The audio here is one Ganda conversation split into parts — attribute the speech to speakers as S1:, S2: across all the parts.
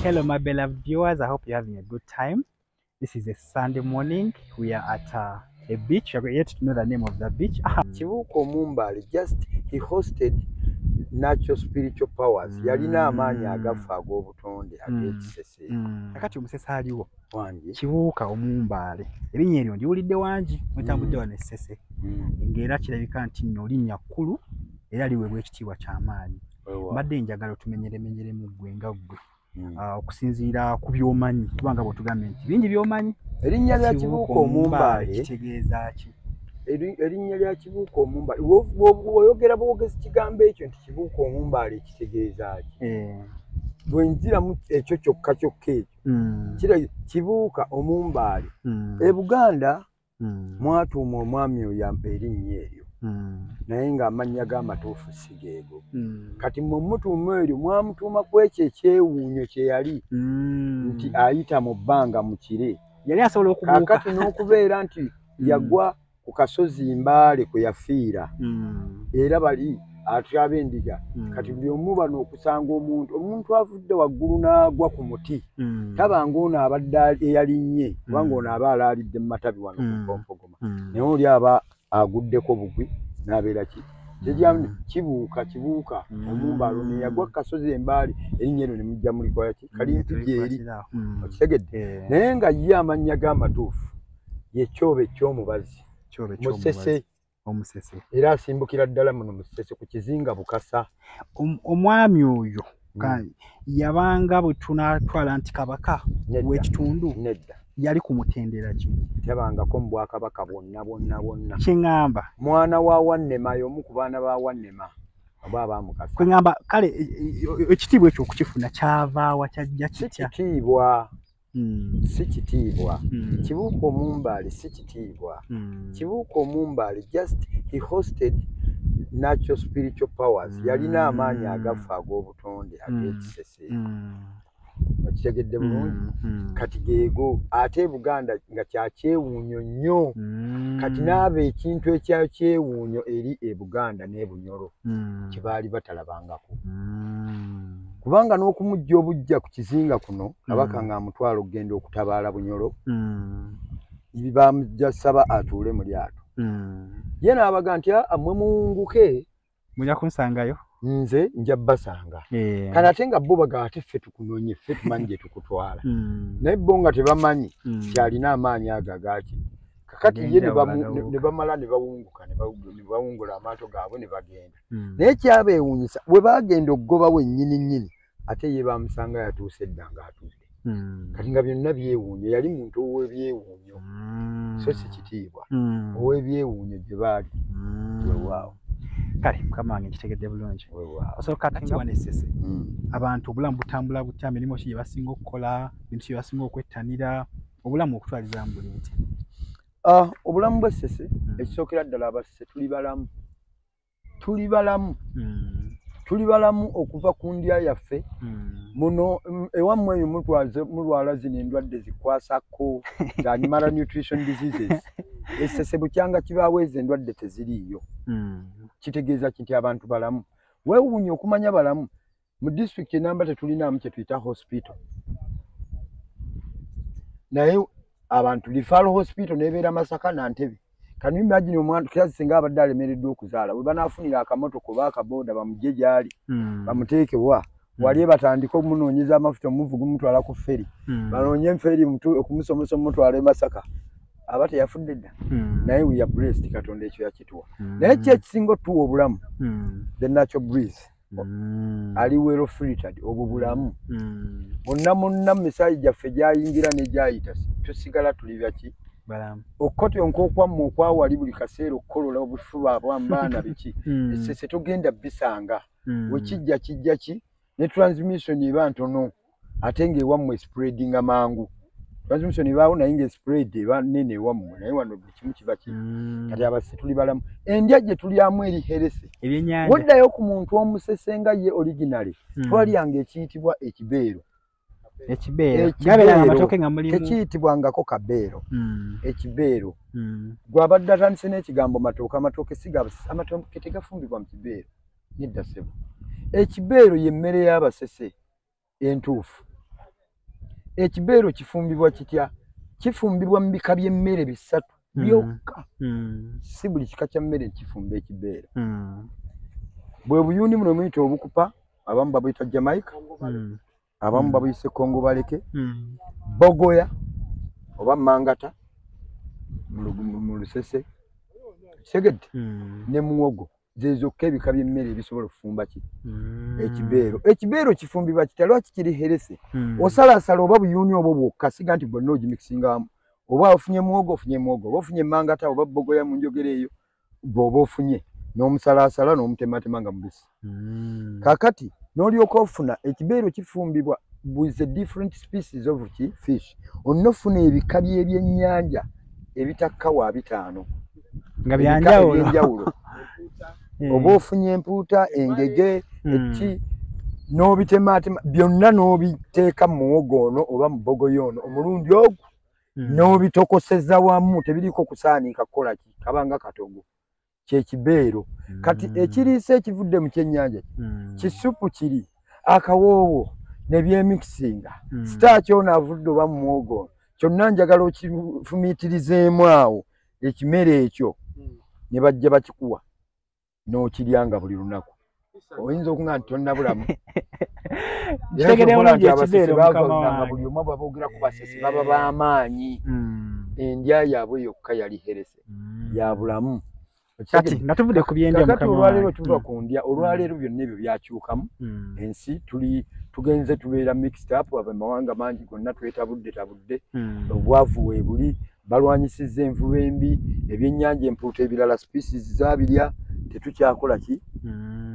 S1: Hello, my beloved viewers. I hope you're having a good time. This is a Sunday morning. We are at a beach. You're yet to know the name of the beach.
S2: Kibuko Mumbali, just he hosted natural spiritual powers. Yalina amaanyi agafa ag'obutonde ag'ekisese.
S1: Kakati omusese aliwo.
S2: Wangi.
S1: Kibuuka Omumbali. Erinnya eryo ndiwulidde wangi mwetambudde wano Sese. Ng'era kirabika nti nno linnya kkulu era liweebwa ekitiibwa ky'amaanyi. Mbadde njagala otumenyere mu ggwe nga ggwe. Okusinziira ku by'omanyi kubanga bw'otugambye nti bingi by'omanyi.
S2: Erinnya lya Kibuuka Omumbali
S1: kitegeeza ki?
S2: Erinnya lya Kibuuka Omumbali bw'oyogera bwogezi kigambo ekyo nti Kibuuka Omumbali kitegeeza ki? Bwe nziramu ekyo kyokka ekyo Kibuuka Omumbali e Buganda mwatuuma omwami oyo erinnya eryo naye ng'amannya g'amatuufu si geego. Kati mmwe mutuuma eryo mwamutuuma ku ekyo ekyewuunyo kye yali nti ayita mu bbanga mu kire.
S1: Yali asobola okubuuka.
S2: Kaakati n'okubeera nti yagwa ku kasozi Mbaale kwe yafiira era bali atyaba endiga. Kati buli omu bano okusanga omuntu avudde waggulu n'agwa ku muti tabanga ono abadde eyalinnye kubanga ono aba alaalidde mu matabi wano ku Mpompogoma naye oli aba aguddeko bugwi n'abeera ki Kibuuka Omumbali ono yagwa ku kasozi Mbaale erinnya eryo ne mujja mulikola ki kalimpi gyeri okitegedde naye nga ye amannya g'amatuufu ye Kyobe eky'omubazi Musese
S1: Omusese
S2: era asimbukira ddala muno Musese ku kizinga Bukasa.
S1: Omwami oyo yabanga bwe tunatwala nti kabaka w'ekitundu
S2: nedda
S1: yali ku mutendera ki?
S2: Tabangako mu Bwakabaka bwonna.
S1: Kiŋŋamba
S2: mwana wa Wannema y'omu ku baana ba Wannema oba abaamukasa.
S1: Kwe ŋŋamba kale ekitiibwa ekyo okukifuna kyavaawa kyajja kitya?
S2: Si kitiibwa. Kibuuka Omumbali si kitiibwa. Kibuuka Omumbali just he hosted natural spiritual powers. Yalina amaanyi agafa ag'obutonde ag'ekisese. Okitegedde bulungi. Kati geego ate Buganda nga kyakyewuunyo nnyo. Kati n'aba ekintu ekyakyewuunyo eri e Buganda n'e Bunyoro kye baali batalabangako. Kubanga n'okumujja obujja ku kizinga kuno kabaka ng'amutwala okugenda okutabaala Bunyoro bamujja saba atuule mu lyato. Ye n'abaga nti mmwe muwunguke
S1: mujja kunsangayo
S2: nze nja basanga. Kana ate nga bo baga ate ffe tukunoonye ffe tumanyi gye tukutwala naye bo nga tebamanyi kyalina amaanyi agagaaki. Kakati ye ne bamala ne bawunguka ne bawungula amaato gaabwe ne bagenda. Naye kyabeewuunyisa bwe baagenda okugobawo ennyini ate ye bamusanga yatuuse dda ng'atudde. Kati nga byonna byewuunyo yali muntu ow'ebyewuunyo so si kitiibwa ow'ebyewuunyo gye baali weewaawo.
S1: Kale mukama wange kitegedde bulungi. Osooka kati wane Sese abantu obulamu butambula butya, emirimu ki gye basinga okukola, bintu bye basinga okwettanira, obulamu okutwaliza mu buli nti?
S2: Obulamu bwe Sese ekisookera ddala abasese tuli balamu okuva ku ndya yaffe muno ewammwe eyo mulwala zino endwadde zikwasako za malnutrition diseases. Esese bukyanga kibaawo ezo endwadde teziriiyo. Kitegeeza nti abantu balamu. Weewuunye okumanya balamu mu district enamba tetulinamu kye tuyita hospital naye abantu referral hospital n'ebeera Masaka na Ntebe. Can you imagine omwana kiasi singa abadde alemereddwa okuzaala we banaafunira akamotoka oba akabooda bamugye gy'ali bamuteeke wali batandika okumunoonyeza amafuta omuvuga omutwala ku feri banoonye feri okumusomesa omutwala e Masaka aba teyafudde dda naye we are blessed Katonda ekyo yakituwa. Naye ki ekisinga otuwa obulamu? The natural breeze. Ali well filtered obwo bulamu bonna misaayi gyaffe gyayingira ne gyayita tusigala tuli byaki okkoto nk'okwammwe okwawali buli kaseera okukolola obufuba bwambaana biki Esese togenda bisanga wekijja kijja ki ne transmission eba ntono ate ng'ewammwe spreading amangu. Transmission ebaawo naye ng'espread eba nene ewammwe naye wano buli kimu kiba ki kati abasese tuli balamu. Endya gye tulyamu eri herese weddayo ku muntu omusese nga ye originally twalyanga ekiyitibwa ekibeero. Tekiyitibwangako kabeero. Ekibeero gw'abadde atandise n'ekigambo amatooke amatooke tegafumbibwa mu kibeero nedda ssebo. Ekibeero ye mmere y'abasese entuufu ekibeero kifumbibwa kitya kifumbibwa mu bika by'emmere bisatu byokka si buli kika kya mmere kifumba ekibeero bwe buyuuni muno muyita obukupa abamu babuyita Jamaica abamu babuyise Kongo baleke bogoya oba mangata mu lusese segedde ne muwogo zezokka ebika by'emmere ebisobola okufumba ki ekibeero kifumbibwa kitya lwaki kiri herese osalasala oba buyuuni obwo bwokka siga nti bwonna ogimikisingamu oba ofunye muwogo oba ofunye mangata oba bogoya mu njogera eyo bw'oba ofunye n'omusalasala n'omutematema nga mubisi kakati n'olyoka ofuna ekibeero kifumbibwa with a different species of fish onofuna ebika by'ebyennyanja ebitakka wa 5
S1: nga byanjawulo
S2: oba ofunye empuuta engege eki n'obitematema byonna n'obiteeka mu muwogo ono oba mu bogoya ono omulundi ogwo n'obitokoseza wamu tebiriko kusaanika kukola ki kabanga katogo kyekibeero kati ekiriisa ekivudde mu kyennyanja kisupu kiri akawoowo nebyemikisinga sitaaki ono avudde oba mu muwogo kyonna njagala okifumiitirizeemu awo ekimere ekyo ne bajja bakikuwa n'okiryanga buli lunaku oyinza okuŋŋa nti tonnabulamu buli omu baboogera ku basese baba b'amaanyi endya yaabwe yokka yali herese ya bulamu
S1: kati nga tuvudde ku byendya
S2: kakati olwaleero tuva ku ndya olwaleero byonna ebyo byakyukamu ensi tugenze tubeera mixed up abamawanga mangi gonna twetabudde obwavu weebuli balwanyisizza envuba embi ebyennyanja empuuta ebirala species zabirya tetukyakola ki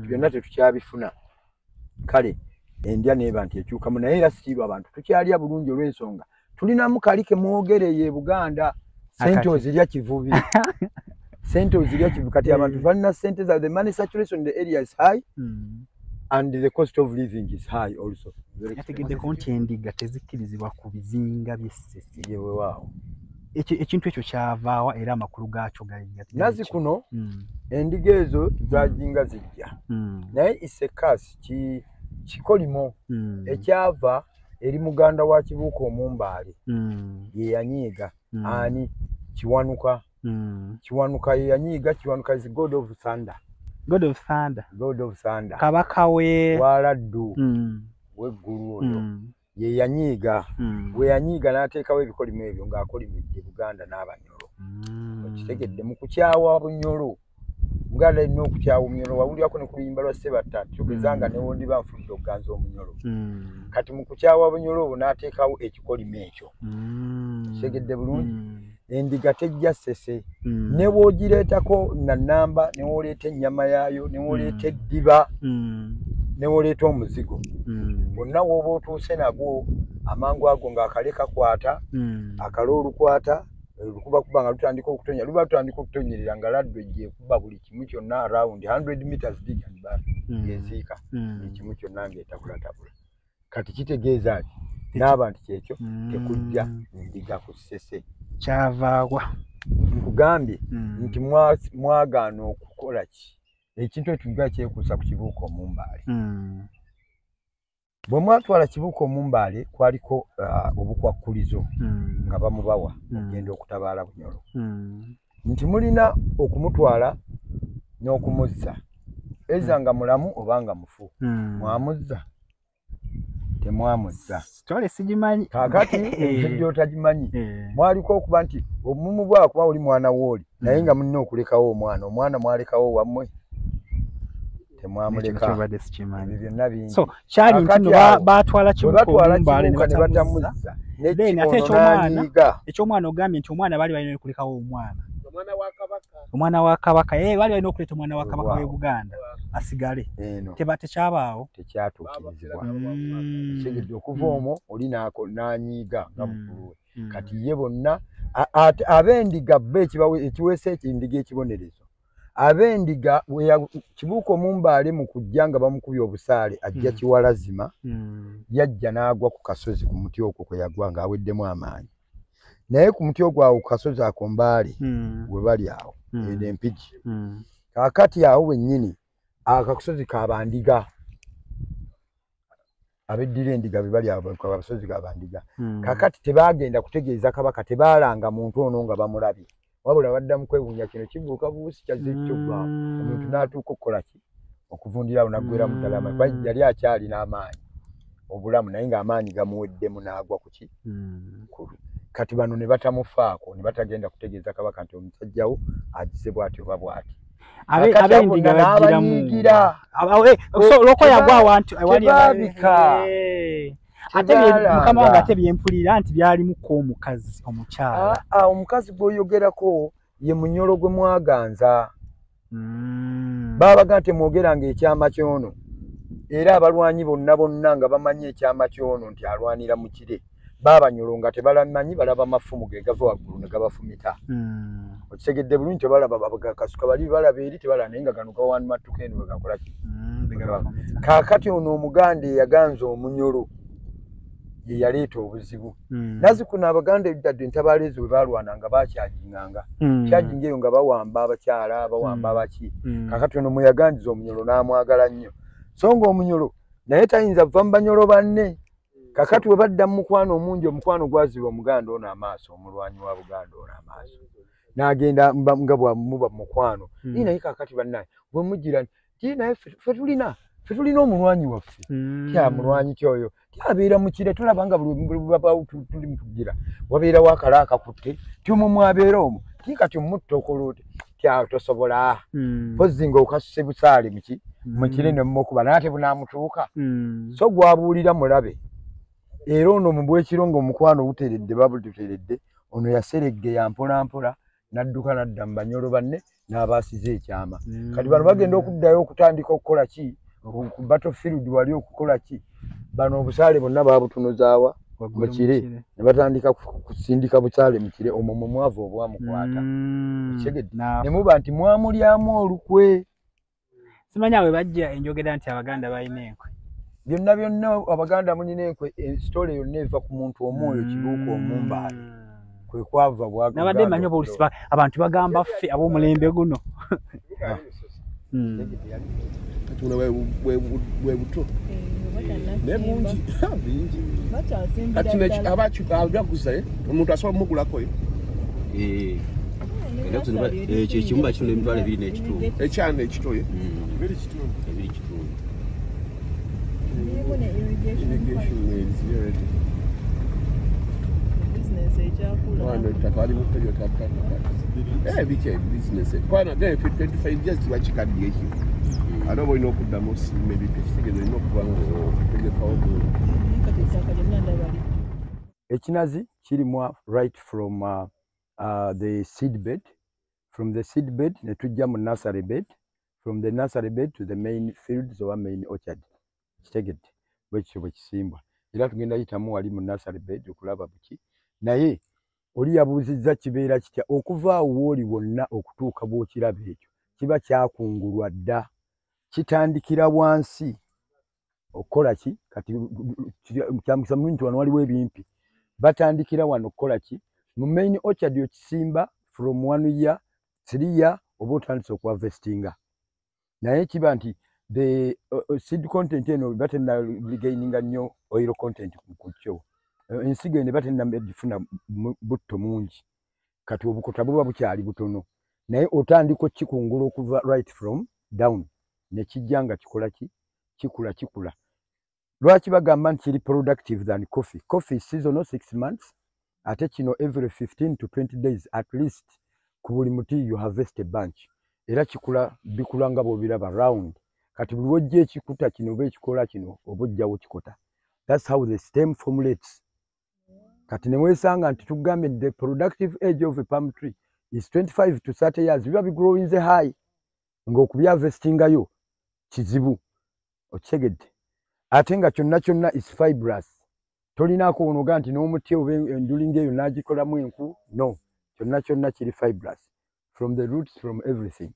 S2: byonna tetukyabifuna kale endya neeba nti ekyukamu naye era siirwa abantu tukyalya bulungi olw'ensonga tulinamu kali ke mwogereye e Buganda sente ozirya kivubi sente ozirya kivubi kati abantu balina sente za the money saturation in the area is high and the cost of living is high also
S1: yategeddeko nti endiga tezikkirizibwa ku bizinga by'essese
S2: yeweewaawo
S1: ekintu ekyo kyavaawa era amakulu gaakyo
S2: nazi kuno endiga ezo zajinga zijja naye isekasi kikolimo ekyava eri muganda wa kibuuka omumbaale ye yanyiiga ani kiwanuka ye yanyiiga kiwanuka is god of thunder
S1: kabaka we
S2: waladdu weggulu oyo ye yanyiiga we yanyiiga n'ateekawo ebikolimo ebyo ng'akolimidde Buganda n'Abanyoro okitegedde mu kukyawa Bunyoro Buganda erina okukyawa Omunyoro wawulirako ne ku luyimba lwa Ssebatta kyogezanga ne wondiba nfudde okuganza Omunyoro kati mu kukyawa Bunyoro obwo n'ateekawo ekikolimo ekyo kitegedde bulungi endiga tejja ssese ne bw'ogireetako nannamba ne wooleeta ennyama yaayo ne wooleeta eddiba ne wooleeta omuzigo bonna w'oba otuuse nagwo amangu ago ng'akale kakwata akalo olukwata lukubakuba nga lutandika okutonya luba lutandika okutonyerera nga laddu ejjeekuba buli kimu kyonna around 100 meters big and back yensiika ekimu kyonna ng'etabulatabula kati kitegeeza ati n'aba nti kyekyo tekujja ndiga ku ssese
S1: kyavaawa
S2: nkugambye nti mwagaana okukola ki ekintu ekyo nga kyekuusa ku kibuuka omumbaale bwe mwatwala kibuuka omumbaale kwaliko obukwakkulizo nga bamubawa okugenda okutabaala Bunyoro nti mulina okumutwala n'okumuzza eza nga mulamu oba nga mufu mwamuzza temwamuzza
S1: sitole sigimanyi
S2: kakati ebyo otagimanyi mwaliko okuba nti omumu bwakuba oli mwana wooli naye nga mulina okulekawo omwana mwalekawo wammwe temwamuleka byonna bingi
S1: so kyali nti batwala kibuuka omumbaale ne batamuzza ate ekyomwana ogambye nti omwana baali balina okulekawo omwana wa kabaka baali balina okuleeta omwana wa kabaka w'e Buganda asigale tekyabaawo
S2: tekyatuukirizibwa segedde okuva omwo oli n'anyiiga nga mukulu we kati ye bonna ab'endiga bo ekiweesa ekindiga ekibonerezo ab'endiga kibuuka omumbaale mu kujja nga bamukubye obusaale ajja kiwalazima yajja n'agwa ku kasozi ku muti okwo kwe yagwa ng'aweddemu amaanyi naye ku muti ogwo awo ku kasozi ako mbaale we bali awo empigi kaakati awo wennyini akasozi kabandiga abeddira endiga be bali abasozi gabandiga kakati tebagenda kutegeeza kabaka tebalanga muntu ono nga bamulabye wabula baddamu kwewuunya kino kibuuka buusi kyazze kyobba omuntu n'atuuka okukola ki okuvundirawo naggwera mu ddala amaanyi yali akyali n'amaanyi obulamu naye ng'amaanyi gamuweddemu n'agwa ku ki kati bano ne batamufaako ne batagenda kutegeeza kabaka nti omusajjawo agize bw'ati oba bw'ati
S1: abendiga bagiramu loko yagwa wantu
S2: tebabika
S1: ate mukama wange ate byempulira nti byalimuko omukazi omukyala
S2: omukazi gw'oyogerako ye munyolo gwe mwaganza babaga nti mwogeranga ekyama kyono era abalwanyi bonna nga bamanyi ekyama kyono nti alwanira mu kire babanyolo nga tebalamanyi balaba mafumu ge gava waggulu ne gabafumita okitegedde bulungi tebalaba kasuka bali balaba eri tebalaba naye nga gano gawanmattuka eno wegakola ki kaakati ono omuganda eyaganza omunyolo ye yaleeta obuzibu nazikuno abaganda eddadde entabaalo ezo bwe balwananga bakyajinganga kyajinga eyo nga bawamba abakyala bawamba abaki kaakati ono mweyaganziza omunyolo n'amwagala nnyo so nga omunyolo naye tayinza va mu banyolo banne kakati we badda mu mukwano omungi omukwano gwaziba omuganda ono amaaso omulwanyi wa Buganda ono amaaso n'agenda nga bwamuba mukwano naye kakati bannaye bwe mugira nti naye ffe tulina omulwanyi waffe tya mulwanyi kyoyo tyabeera mu kire tulaba nga buli tuli mutugira wabeerawo akala akakutte tyomwo abeera omwo kati omutta okolote tya tosobola pozzi nga okasuse busaale mu kire ne mmukuba naye ate bunaamutuuka so gwabuulira mulabe era ono mu bwekiro ng'omukwano buteredde babuteredde ono yaseregge ya mpolampola n'adduka n'adda mu banyolo banne n'abaasize ekyama kati bano bagenda okuddayo okutandika okukola ki ku battlefield wali okukola ki bano obusaale bonna baabutunuzaawa mu kire ne batandika kusindika busaale mu kire omwo mwavu obwamukwata ne muba nti mwamulyamu olukwe
S1: simanya we bajja enjogera nti abaganda balina enkwe
S2: byonna abaganda mulina enkwe sitole yonna eva ku muntu omwoyo kibuuka omumbaali kwe kwava bwaganda
S1: nabadde manyo polisi abantu bagamba ffe ab'omulembe guno
S3: tuna we buto ne mungi bingi kati abachu abyaguza omuntu asoba mugulako
S4: era kuziba ekimba kino emitwalo 2 n'ekitundu
S3: ekyana ekitoye
S4: ebiri kitundu
S3: irrigation is here business ejakula wana tafali mutejo tata bike business kwana then 25 years twachikadi yeki adobo ino kudamo maybe 50 years ino kubango tege kawo
S2: ekinazi kirimwa right from the seed bed ne tujja mu nursery bed from the nursery bed to the main fields or main orchard kitegedde bwekityo bwe kisimbwa era tugenda yitamu wali mu nursery bed okulaba buki naye oli yabuuzizza kibeera kitya okuva wooli wonna okutuuka bw'okiraba ekyo kiba kyakungulwa dda kitandikira wansi okukola ki kati kyamukisa mulungi nti wano waliwo ebimpi batandikira wano okukola ki mu main orchard okisimba from 1 year 3 year oba otandise okuharvestinga naye kiba nti the seed content eno batenda regaininga nnyo oil content ku kyo ensigo ene batenda gifuna butto mungi kati obukuta buba bukyali butono naye otandika okikungula okuva right from down ne kijjanga kikola ki kikula lwaki bagamba nti kiri productive than coffee seasonal 6 months ate kino every 15 to 20 days at least ku buli muti you harvest a bunch era bikula nga bw'obiraba round kati buli wojja ekikuta kino oba ekikola kino oba ojjawo kikota that's how the stem formulates kati ne weesanga nti tugambye the productive age of a palm tree is 25 to 30 years biba bigrowinze high ng'okubyharvestingayo kizibu okitegedde ate nga kyonna is fibrous tolinaako onoga nti n'omuti oba endulinga eyo n'agikolamu enku no kyonna kiri fibrous from the roots from everything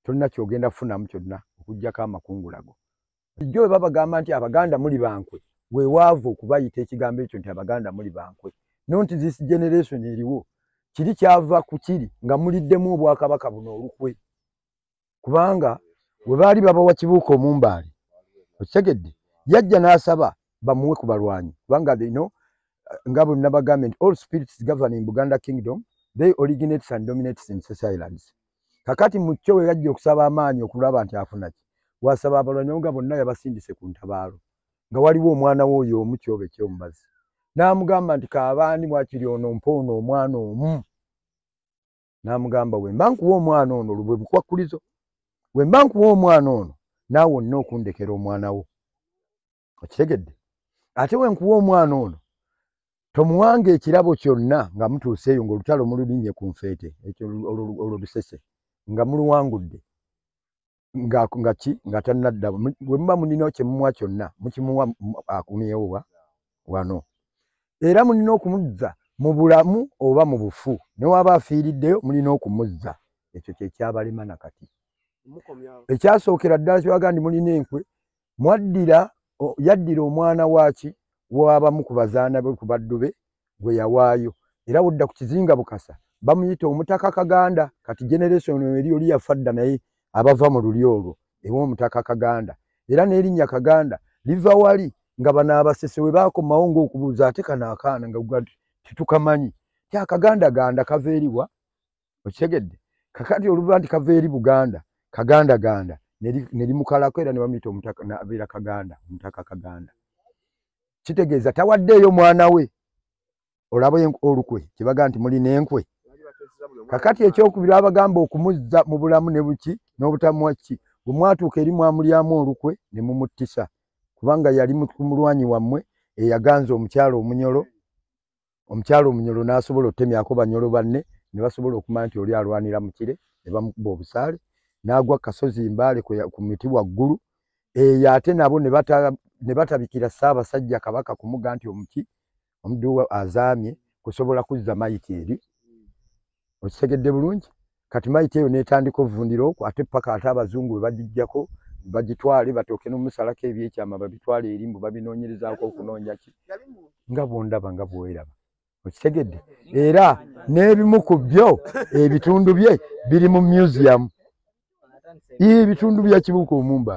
S2: tolina kyogenda kufunamu kyonna okugjako amakungulago jjo we babagamba nti abaganda muli bankwe weewaavu okubayita ekigambo ekyo nti abaganda muli bankwe not this generation eriwo kiri kyava ku kiri nga muliddemu obwakabaka buno olukwe kubanga we baali babawa kibuuka omumbaali okitegedde yajja n'asaba bamuwe ku balwanyi kubanga ngabo naba government all spirits governing Buganda kingdom they originate and dominate in Sese Islands. Kakati mucho we yajja okusaba amaanyi okulaba nti afuna ki wasaba abalwanyi nga bonna yabasindise ku ntabaalo nga waliwo omwana wo oyo omukyobe ky'omubazi n'amugamba nti kaabani mwakiri ono mpoono omwana omu n'amugamba we mba nkuwa omwana ono lubwe bukwakulizo we mba nkuwa omwana ono naawe onna okundekera omwana wo okitegedde ate we nkuwa omwana ono tomuwanga ekirabo kyonna nga mutuuseeyo ng'olutalo mululinnye ku nfeete ekyo olwo Lusese nga muluwangudde nga tannadda bwe muba mulina kyemumuwa kyonna mukimuwa akumyewo wano era mulina okumuzza mu bulamu oba mu bufu ne waba afiiriddeyo mulina okumuzza ekyo kyekyabalema nakati ekyasookera ddala kyebaga ndi mulina enkwe yaddira omwana waaki wabamu ku bazaana be ku baddu be gwe yawaayo era wodda ku kizinga Bukasa bamuyita omutaka Kaganda kati generation eri oli yafa dda naye abava mu luli olwo ewa omutaka Kaganda era n'erinnya Kaganda liva wali nga bano abasese we baakomawo ng'okubuuza ate kano akaana nga tetukamanyi ti akaganda kava eriwa okitegedde kakati oluva nti kava eri Buganda Kaganda ne limukalako era ne bamuyita omutaka n'abeera Kaganda omutaka Kaganda kitegeeza tawaddeeyo mwana we olaba olukwe kibaga nti mulina enkwe kakati ekyokubiri abagamba okumuzza mu bulamu ne buki n'obutamuwa ki bwe mwatuuka eri mwamulyamu olukwe ne mumuttisa kubanga yali mulwanyi wammwe eyaganza omukyalo omunyolo n'asobola otemyako banyolo banne ne basobola okumanya nti oli alwanira mu kire ne bamukuba obusaale n'agwa kasozi mbaale ku miti waggulu eyo ate nabo ne batabikira Ssaabasajja Kabaka kumuga nti omuddu we azaamye kusobola kuzza mayiti eri okitegedde bulungi kati mayiti eyo n'etandika ovundiro okwo ate paka ate abazungu we bagijjako bagitwale batooke n'omusalako ebyekyama babitwale eri mbu babinoonyerezaako okunoonya ki nga bwondaba nga bweraba okitegedde era n'ebimu ku byo ebitundu bye biri mu museum ebitundu bya Kibuuka Omumba